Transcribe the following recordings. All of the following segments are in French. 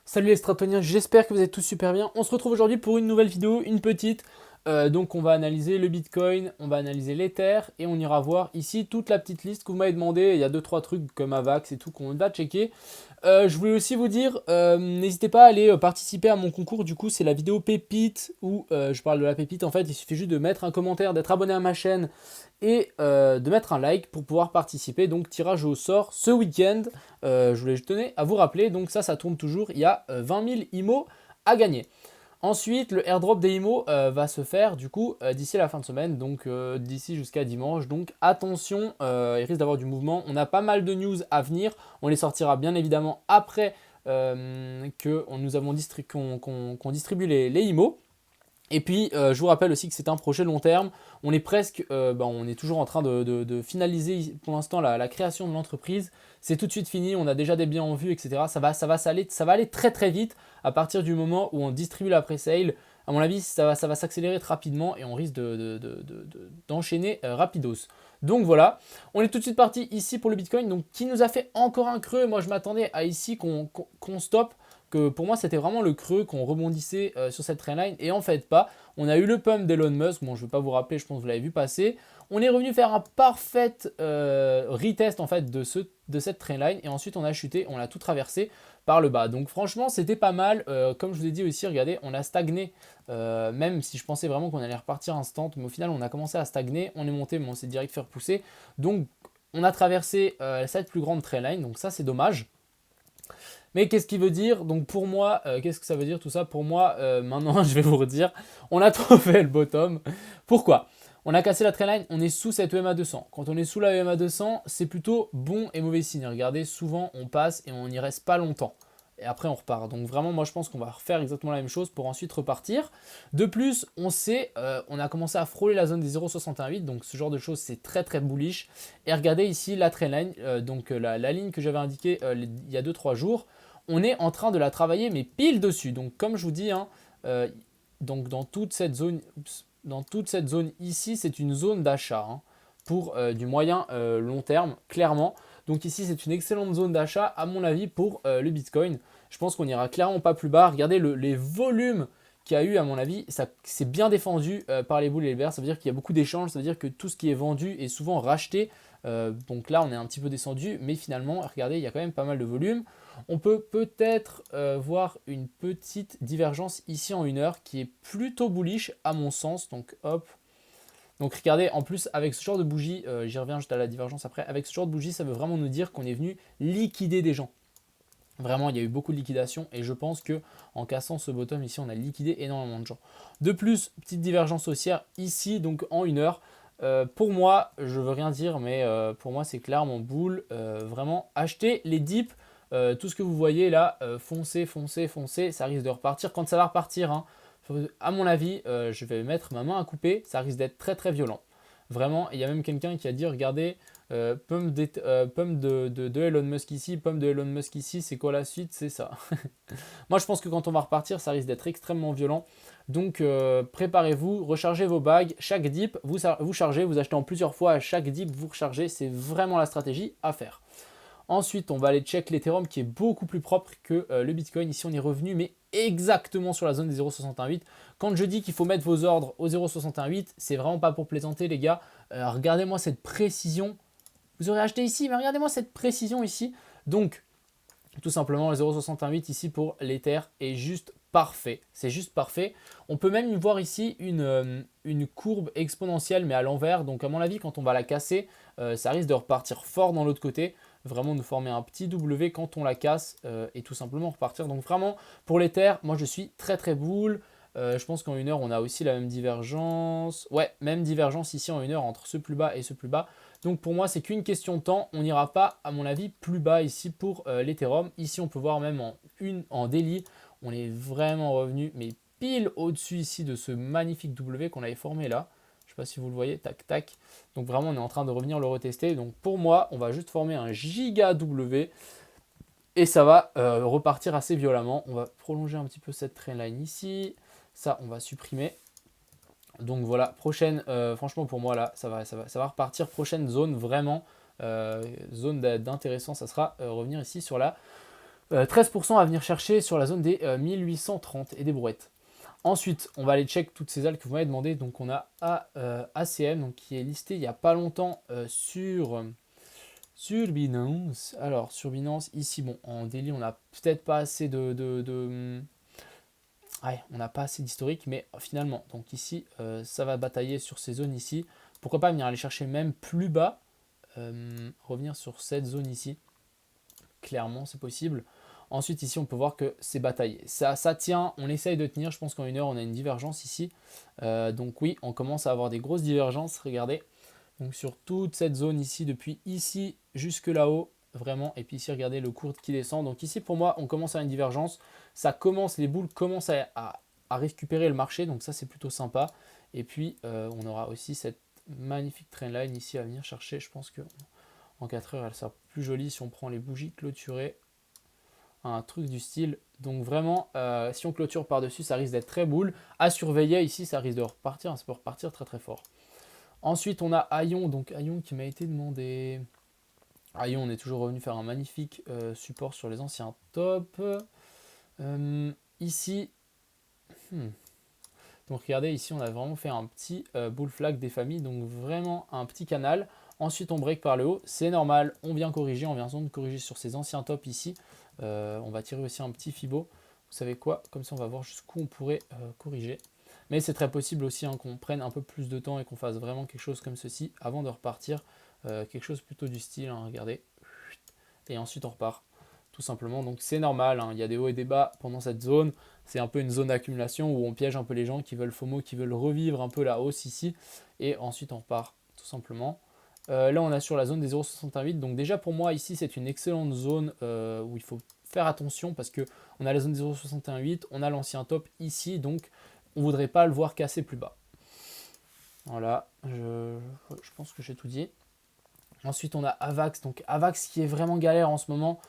Salut les stratoniens, j'espère que vous êtes tous super bien. On se retrouve aujourd'hui pour une nouvelle vidéo, une petite. Donc on va analyser le Bitcoin, on va analyser l'Ether et on ira voir ici toute la petite liste que vous m'avez demandé. Il y a deux trois trucs comme Avax et tout qu'on va checker. Je voulais aussi vous dire, n'hésitez pas à aller participer à mon concours. Du coup, c'est la vidéo pépite où je parle de la pépite. En fait, il suffit juste de mettre un commentaire, d'être abonné à ma chaîne et de mettre un like pour pouvoir participer. Donc, tirage au sort ce week-end. Je voulais juste tenir à vous rappeler. Donc, ça tourne toujours. Il y a 20 000 IMO à gagner. Ensuite, le airdrop des IMO va se faire du coup d'ici la fin de semaine, donc d'ici jusqu'à dimanche. Donc attention, il risque d'avoir du mouvement. On a pas mal de news à venir. On les sortira bien évidemment après que nous avons qu'on distribue les IMO. Et puis, je vous rappelle aussi que c'est un projet long terme. On est presque, on est toujours en train de finaliser pour l'instant la création de l'entreprise. C'est tout de suite fini, on a déjà des biens en vue, etc. Ça va aller très très vite à partir du moment où on distribue la pre-sale. À mon avis, ça va s'accélérer très rapidement et on risque d'enchaîner rapidos. Donc voilà, on est tout de suite parti ici pour le Bitcoin. Donc qui nous a fait encore un creux. Moi, je m'attendais à ici qu'on stoppe, que pour moi c'était vraiment le creux, qu'on rebondissait sur cette trendline et en fait pas. On a eu le pump d'Elon Musk, bon je ne vais pas vous rappeler, je pense que vous l'avez vu passer. On est revenu faire un parfait retest en fait de cette trendline et ensuite on a chuté, on a tout traversé par le bas. Donc franchement c'était pas mal, comme je vous ai dit aussi, regardez, on a stagné, même si je pensais vraiment qu'on allait repartir instant, mais au final on a commencé à stagner, on est monté, mais on s'est direct fait repousser. Donc on a traversé cette plus grande trendline, donc ça c'est dommage. Mais qu'est-ce qui veut dire? Donc pour moi, qu'est-ce que ça veut dire tout ça? Pour moi, maintenant je vais vous redire, on a trouvé le bottom. Pourquoi? On a cassé la trendline, on est sous cette EMA 200. Quand on est sous la EMA 200, c'est plutôt bon et mauvais signe. Regardez, souvent on passe et on n'y reste pas longtemps. Et après on repart. Donc vraiment, moi je pense qu'on va refaire exactement la même chose pour ensuite repartir. De plus, on sait, on a commencé à frôler la zone des 0,618. Donc ce genre de choses, c'est très très bullish. Et regardez ici la trendline, donc la ligne que j'avais indiquée il y a 2-3 jours. On est en train de la travailler, mais pile dessus. Donc comme je vous dis, hein, donc dans toute cette zone, ici, c'est une zone d'achat hein, pour du moyen long terme, clairement. Donc ici, c'est une excellente zone d'achat, à mon avis, pour le Bitcoin. Je pense qu'on ira clairement pas plus bas. Regardez les volumes qu'il y a eu, à mon avis, ça c'est bien défendu par les bulles et les bears. Ça veut dire qu'il y a beaucoup d'échanges, ça veut dire que tout ce qui est vendu est souvent racheté. Donc là, on est un petit peu descendu, mais finalement, regardez, il y a quand même pas mal de volume. On peut peut-être voir une petite divergence ici en 1 heure qui est plutôt bullish à mon sens. Donc hop. Donc regardez, en plus avec ce genre de bougie, j'y reviens juste à la divergence après, avec ce genre de bougie, ça veut vraiment nous dire qu'on est venu liquider des gens. Vraiment, il y a eu beaucoup de liquidation et je pense que en cassant ce bottom ici, on a liquidé énormément de gens. De plus, petite divergence haussière ici, donc en 1 heure. Pour moi, je veux rien dire, mais pour moi, c'est clairement bull. Vraiment, achetez les dips. Tout ce que vous voyez là, foncez, foncez, foncez. Ça risque de repartir. Quand ça va repartir, hein, à mon avis, je vais mettre ma main à couper. Ça risque d'être très très violent. Vraiment, il y a même quelqu'un qui a dit, regardez, pump de Elon Musk ici, pump de Elon Musk ici, c'est quoi la suite? C'est ça. Moi, je pense que quand on va repartir, ça risque d'être extrêmement violent. Donc, préparez-vous, rechargez vos bagues. Chaque dip, vous chargez, vous achetez en plusieurs fois. À chaque dip, vous rechargez. C'est vraiment la stratégie à faire. Ensuite, on va aller check l'Ethereum qui est beaucoup plus propre que le Bitcoin. Ici, on est revenu, mais exactement sur la zone des 0,618. Quand je dis qu'il faut mettre vos ordres au 0,618, c'est vraiment pas pour plaisanter, les gars. Regardez-moi cette précision. Vous aurez acheté ici, mais regardez-moi cette précision ici. Donc, tout simplement, le 0,618 ici pour l'Ether est juste parfait. C'est juste parfait. On peut même voir ici une courbe exponentielle, mais à l'envers. Donc, à mon avis, quand on va la casser, ça risque de repartir fort dans l'autre côté. Vraiment nous former un petit W quand on la casse et tout simplement repartir. Donc, vraiment, pour l'Ether, moi je suis très très bull. Je pense qu'en 1 heure, on a aussi la même divergence. Ouais, même divergence ici en 1 heure entre ce plus bas et ce plus bas. Donc pour moi, c'est qu'une question de temps. On n'ira pas, à mon avis, plus bas ici pour l'Ethereum. Ici, on peut voir même en daily, on est vraiment revenu, mais pile au-dessus ici de ce magnifique W qu'on avait formé là. Je ne sais pas si vous le voyez, tac, tac. Donc vraiment, on est en train de revenir le retester. Donc pour moi, on va juste former un giga W et ça va repartir assez violemment. On va prolonger un petit peu cette trendline ici. Ça, on va supprimer. Donc voilà, prochaine, franchement pour moi là, ça va repartir. Prochaine zone vraiment, zone d'intéressant, ça sera revenir ici sur la 13% à venir chercher sur la zone des 1830 et des brouettes. Ensuite, on va aller check toutes ces alts que vous m'avez demandé. Donc, on a ACM donc, qui est listé il n'y a pas longtemps sur Binance. Alors, sur Binance, ici, bon, en daily, on n'a peut-être pas assez ouais, on n'a pas assez d'historique, mais finalement, donc ici, ça va batailler sur ces zones ici. Pourquoi pas venir aller chercher même plus bas, revenir sur cette zone ici. Clairement, c'est possible. Ensuite, ici, on peut voir que c'est bataillé. Ça tient, on essaye de tenir. Je pense qu'en une heure, on a une divergence ici. Donc oui, on commence à avoir des grosses divergences. Regardez. Donc sur toute cette zone ici, depuis ici jusque là-haut, vraiment. Et puis ici, regardez le cours qui descend. Donc ici, pour moi, on commence à une divergence. Ça commence, les boules commencent à récupérer le marché. Donc ça, c'est plutôt sympa. Et puis, on aura aussi cette magnifique trendline ici à venir chercher. Je pense que en 4 heures, elle sera plus jolie si on prend les bougies clôturées. Un truc du style. Donc vraiment, si on clôture par-dessus, ça risque d'être très boule. À surveiller ici, ça risque de repartir. Ça peut repartir très très fort. Ensuite, on a Aion. Donc Aion qui m'a été demandé. Aion, on est toujours revenu faire un magnifique support sur les anciens tops. Ici, donc regardez, ici on a vraiment fait un petit bull flag des familles, donc vraiment un petit canal. Ensuite on break par le haut, c'est normal, on vient corriger, on vient de corriger sur ces anciens tops ici. On va tirer aussi un petit Fibo. Vous savez quoi, comme ça on va voir jusqu'où on pourrait corriger. Mais c'est très possible aussi hein, qu'on prenne un peu plus de temps et qu'on fasse vraiment quelque chose comme ceci avant de repartir. Quelque chose plutôt du style, hein, regardez. Et ensuite on repart tout simplement. Donc c'est normal, hein, il y a des hauts et des bas pendant cette zone. C'est un peu une zone d'accumulation où on piège un peu les gens qui veulent FOMO, qui veulent revivre un peu la hausse ici. Et ensuite on repart tout simplement. Là on a sur la zone des 0,68. Donc déjà pour moi ici c'est une excellente zone où il faut faire attention parce que on a la zone des 0,68, on a l'ancien top ici. Donc on ne voudrait pas le voir casser plus bas. Voilà, je pense que j'ai tout dit. Ensuite on a Avax. Donc Avax qui est vraiment galère en ce moment.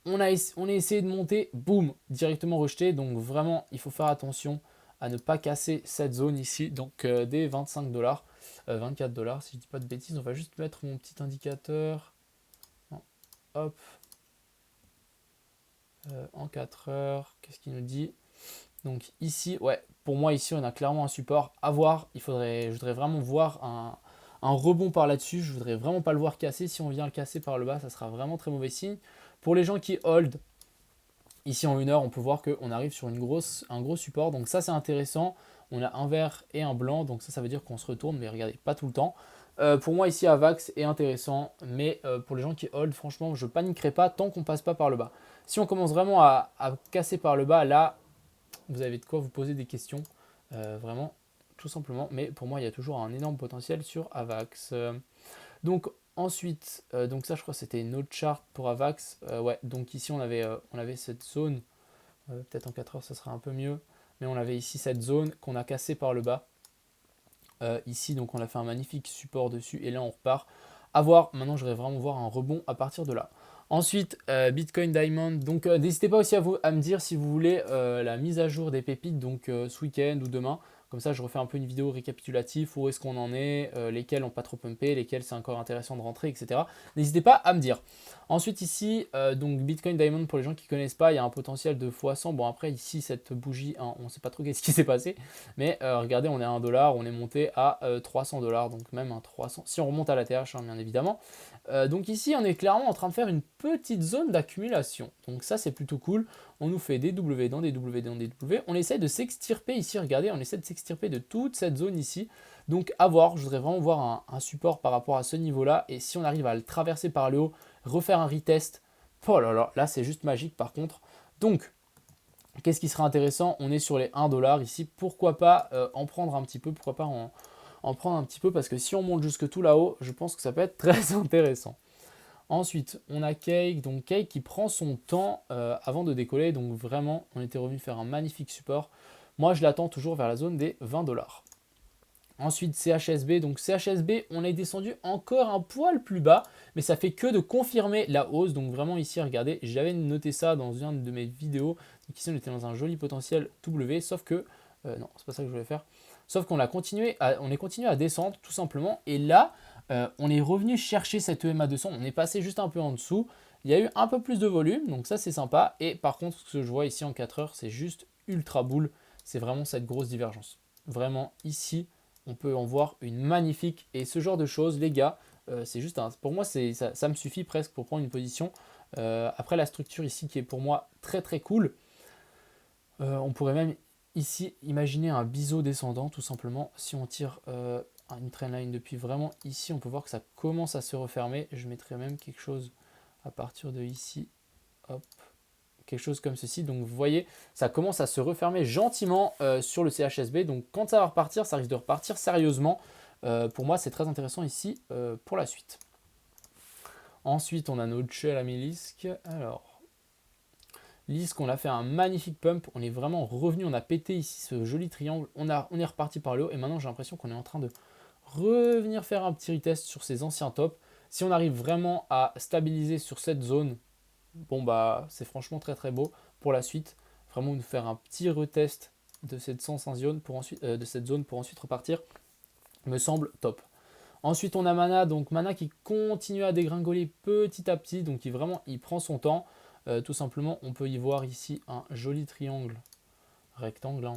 On a essayé de monter, boum, directement rejeté. Donc vraiment, il faut faire attention à ne pas casser cette zone ici. Donc des 25 dollars, 24 dollars si je ne dis pas de bêtises. On va juste mettre mon petit indicateur. Non, hop. En 4 heures, qu'est-ce qu'il nous dit? Donc ici, ouais, pour moi ici, on a clairement un support à voir. Je voudrais vraiment voir un rebond par là-dessus. Je voudrais vraiment pas le voir casser. Si on vient le casser par le bas, ça sera vraiment très mauvais signe. Pour les gens qui hold, ici en 1 heure, on peut voir qu'on arrive sur un gros support. Donc ça, c'est intéressant. On a un vert et un blanc. Donc ça veut dire qu'on se retourne. Mais regardez, pas tout le temps. Pour moi, ici, Avax est intéressant. Mais pour les gens qui hold, franchement, je ne paniquerai pas tant qu'on ne passe pas par le bas. Si on commence vraiment à casser par le bas, là, vous avez de quoi vous poser des questions. Vraiment, tout simplement. Mais pour moi, il y a toujours un énorme potentiel sur Avax. Donc ensuite, donc ça je crois que c'était une autre charte pour Avax. Ouais, donc ici on avait cette zone, peut-être en 4 heures ça sera un peu mieux, mais on avait ici cette zone qu'on a cassée par le bas. Ici donc on a fait un magnifique support dessus et là on repart. À voir, maintenant je voudrais vraiment voir un rebond à partir de là. Ensuite, Bitcoin Diamond. Donc n'hésitez pas aussi à me dire si vous voulez la mise à jour des pépites donc ce week-end ou demain. Comme ça, je refais un peu une vidéo récapitulative, où est-ce qu'on en est, lesquels n'ont pas trop pumpé, lesquels c'est encore intéressant de rentrer, etc. N'hésitez pas à me dire. Ensuite ici, donc Bitcoin Diamond, pour les gens qui ne connaissent pas, il y a un potentiel de x100. Bon après ici, cette bougie, hein, on ne sait pas trop qu'est-ce qui s'est passé. Mais regardez, on est à 1 dollar, on est monté à 300 dollars. Donc même un 300, si on remonte à la TH, hein, bien évidemment. Donc ici, on est clairement en train de faire une petite zone d'accumulation. Donc ça, c'est plutôt cool. On nous fait des W dans des W dans des W. On essaie de s'extirper ici, regardez, on essaie de s'extirper de toute cette zone ici. Donc à voir, je voudrais vraiment voir un support par rapport à ce niveau-là. Et si on arrive à le traverser par le haut, refaire un retest, oh là là, là c'est juste magique par contre. Donc, qu'est-ce qui sera intéressant? On est sur les 1 dollar ici. Pourquoi pas en prendre un petit peu? Pourquoi pas en prendre un petit peu? Parce que si on monte jusque tout là-haut, je pense que ça peut être très intéressant. Ensuite, on a Cake, donc Cake qui prend son temps avant de décoller. Donc vraiment, on était revenu faire un magnifique support. Moi, je l'attends toujours vers la zone des 20 dollars. Ensuite, CHSB. Donc CHSB, on est descendu encore un poil plus bas, mais ça fait que de confirmer la hausse. Donc vraiment ici, regardez, j'avais noté ça dans une de mes vidéos. Donc ici, on était dans un joli potentiel W, sauf que, non, c'est pas ça que je voulais faire. Sauf qu'on est continué à descendre tout simplement. Et là, on est revenu chercher cette EMA 200. On est passé juste un peu en dessous. Il y a eu un peu plus de volume, donc ça c'est sympa. Et par contre, ce que je vois ici en 4 heures, c'est juste ultra boule. C'est vraiment cette grosse divergence. Vraiment, ici, on peut en voir une magnifique. Et ce genre de choses, les gars, c'est juste pour moi, ça me suffit presque pour prendre une position. Après, la structure ici qui est pour moi très très cool. On pourrait même ici imaginer un biseau descendant, tout simplement. Si on tire une trendline depuis vraiment ici, on peut voir que ça commence à se refermer. Je mettrai même quelque chose à partir de ici, hop, quelque chose comme ceci. Donc vous voyez, ça commence à se refermer gentiment sur le CHSB. Donc quand ça va repartir, ça risque de repartir sérieusement. Pour moi, c'est très intéressant ici pour la suite. Ensuite, on a notre shell à Lisk. Alors, Lisk, on a fait un magnifique pump. On est vraiment revenu, on a pété ici ce joli triangle. On est reparti par le haut. Et maintenant, j'ai l'impression qu'on est en train de revenir faire un petit retest sur ces anciens tops. Si on arrive vraiment à stabiliser sur cette zone, bon bah c'est franchement très très beau pour la suite. Vraiment nous faire un petit retest de cette zone pour ensuite repartir me semble top. Ensuite on a Mana, donc Mana qui continue à dégringoler petit à petit, donc il prend son temps. Tout simplement on peut y voir ici un joli triangle rectangle, hein.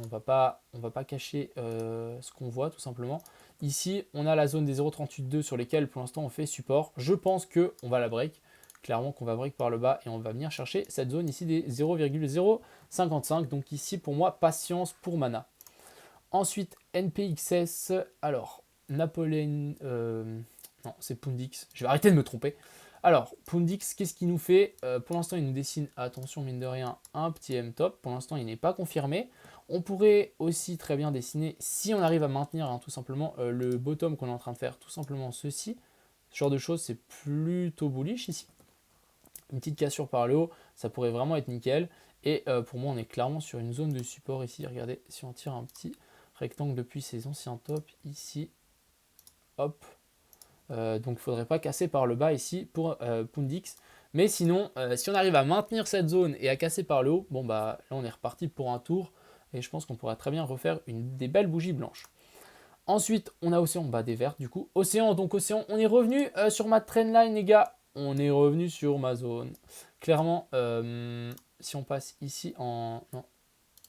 On va pas cacher ce qu'on voit tout simplement. Ici on a la zone des 0,38,2 sur lesquelles pour l'instant on fait support. Je pense qu'on va la break, clairement qu'on va break par le bas et on va venir chercher cette zone ici des 0,055. Donc ici pour moi patience pour Mana. Ensuite NPXS, alors Napoléon, non c'est Pundix, je vais arrêter de me tromper. Alors, Pundix, qu'est-ce qu'il nous fait? Pour l'instant, il nous dessine, attention, mine de rien, un petit M-top. Pour l'instant, il n'est pas confirmé. On pourrait aussi très bien dessiner, si on arrive à maintenir tout simplement le bottom qu'on est en train de faire, tout simplement ceci. Ce genre de choses, c'est plutôt bullish ici. Une petite cassure par le haut, ça pourrait vraiment être nickel. Et pour moi, on est clairement sur une zone de support ici. Regardez, si on tire un petit rectangle depuis ces anciens tops, ici, hop. Donc il ne faudrait pas casser par le bas ici pour Pundix. Mais sinon, si on arrive à maintenir cette zone et à casser par le haut, bon bah là on est reparti pour un tour. Et je pense qu'on pourrait très bien refaire des belles bougies blanches. Ensuite, on a Océan, bah des vertes du coup. Océan, donc Océan, on est revenu sur ma trendline les gars. On est revenu sur ma zone. Clairement, si on passe ici en... Non.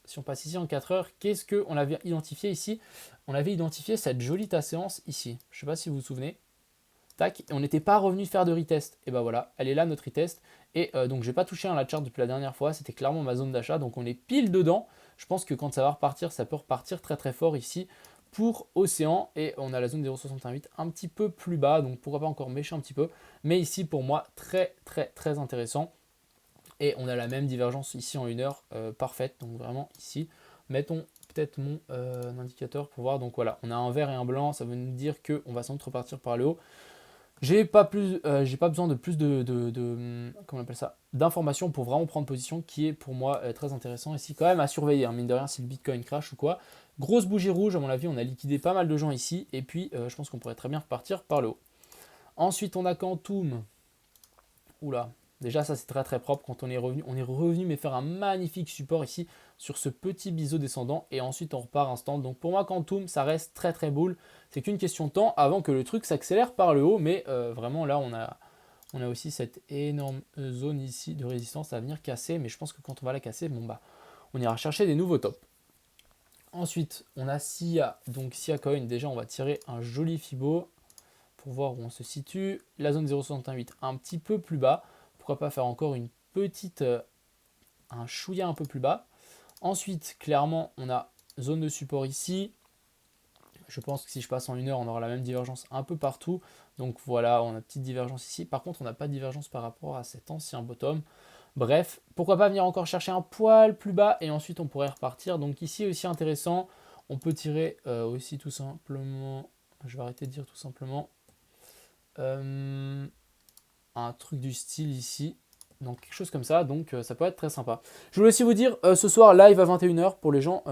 Si on passe ici en 4 heures, qu'est-ce qu'on avait identifié ici? On avait identifié cette jolie séance ici. Je ne sais pas si vous vous souvenez. Tac, et on n'était pas revenu faire de retest. Et bah voilà, elle est là notre retest. Et donc j'ai pas touché à la chart depuis la dernière fois, c'était clairement ma zone d'achat, donc on est pile dedans. Je pense que quand ça va repartir, ça peut repartir très très fort ici pour Océan. Et on a la zone 0,68 un petit peu plus bas, donc pourquoi pas encore mécher un petit peu. Mais ici pour moi, très très très intéressant. Et on a la même divergence ici en 1 heure, parfaite. Donc vraiment ici, mettons peut-être mon indicateur pour voir. Donc voilà, on a un vert et un blanc, ça veut nous dire qu'on va sans doute repartir par le haut. J'ai pas besoin de plus comment on appelle ça, d'informations pour vraiment prendre position, qui est pour moi très intéressant ici quand même à surveiller, hein, mine de rien, si le Bitcoin crash ou quoi. Grosse bougie rouge, à mon avis, on a liquidé pas mal de gens ici, et puis je pense qu'on pourrait très bien repartir par le haut. Ensuite, on a Quantum. Oula, déjà ça c'est très très propre quand on est revenu mais faire un magnifique support ici sur ce petit biseau descendant et ensuite on repart instant. Donc pour moi Quantum ça reste très très boule, c'est qu'une question de temps avant que le truc s'accélère par le haut, mais vraiment là on a aussi cette énorme zone ici de résistance à venir casser, mais je pense que quand on va la casser, bon bah on ira chercher des nouveaux tops. Ensuite on a SIA, donc SIA Coin, déjà on va tirer un joli Fibo pour voir où on se situe. La zone 0,68 un petit peu plus bas. Pourquoi pas faire encore une petite, un chouïa un peu plus bas. Ensuite, clairement, on a zone de support ici. Je pense que si je passe en 1 heure, on aura la même divergence un peu partout. Donc voilà, on a une petite divergence ici. Par contre, on n'a pas de divergence par rapport à cet ancien bottom. Bref, pourquoi pas venir encore chercher un poil plus bas et ensuite on pourrait repartir. Donc ici aussi intéressant, on peut tirer aussi tout simplement, je vais arrêter de dire tout simplement, un truc du style ici, donc quelque chose comme ça, donc ça peut être très sympa. Je voulais aussi vous dire, ce soir live à 21 h pour les gens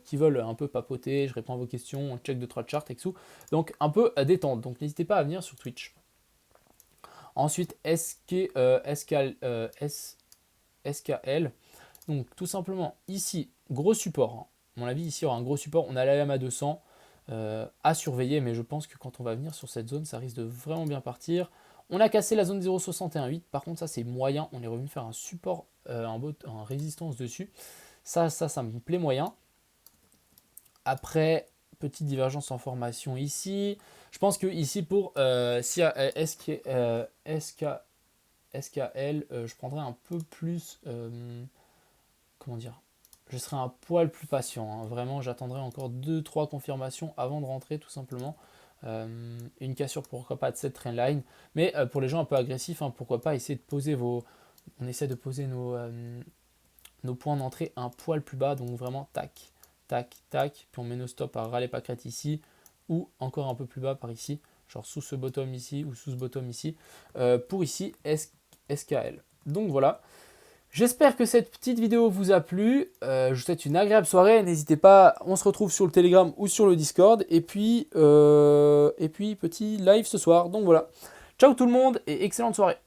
qui veulent un peu papoter, je réponds à vos questions, on check 2-3 charts et tout, donc un peu détente, donc n'hésitez pas à venir sur Twitch. Ensuite SKL, donc tout simplement ici, gros support, hein. À mon avis ici il y aura un gros support, on a la LM à 200 à surveiller, mais je pense que quand on va venir sur cette zone, ça risque de vraiment bien partir. On a cassé la zone 0,618. Par contre, ça, c'est moyen. On est revenu faire un support, en résistance dessus. Ça me plaît moyen. Après, petite divergence en formation ici. Je pense que ici, pour SKL, je prendrais un peu plus... comment dire, je serai un poil plus patient, hein. Vraiment, j'attendrai encore 2-3 confirmations avant de rentrer tout simplement. Une cassure, pourquoi pas, de cette trendline. Mais pour les gens un peu agressifs, hein, pourquoi pas essayer de poser on essaie de poser nos points d'entrée un poil plus bas. Donc vraiment, tac, tac, tac. Puis on met nos stops à râler pas crête ici. Ou encore un peu plus bas par ici. Genre sous ce bottom ici ou sous ce bottom ici. Pour ici, SKL. Donc voilà. J'espère que cette petite vidéo vous a plu. Je vous souhaite une agréable soirée. N'hésitez pas, on se retrouve sur le Telegram ou sur le Discord. Et puis petit live ce soir. Donc voilà. Ciao tout le monde et excellente soirée.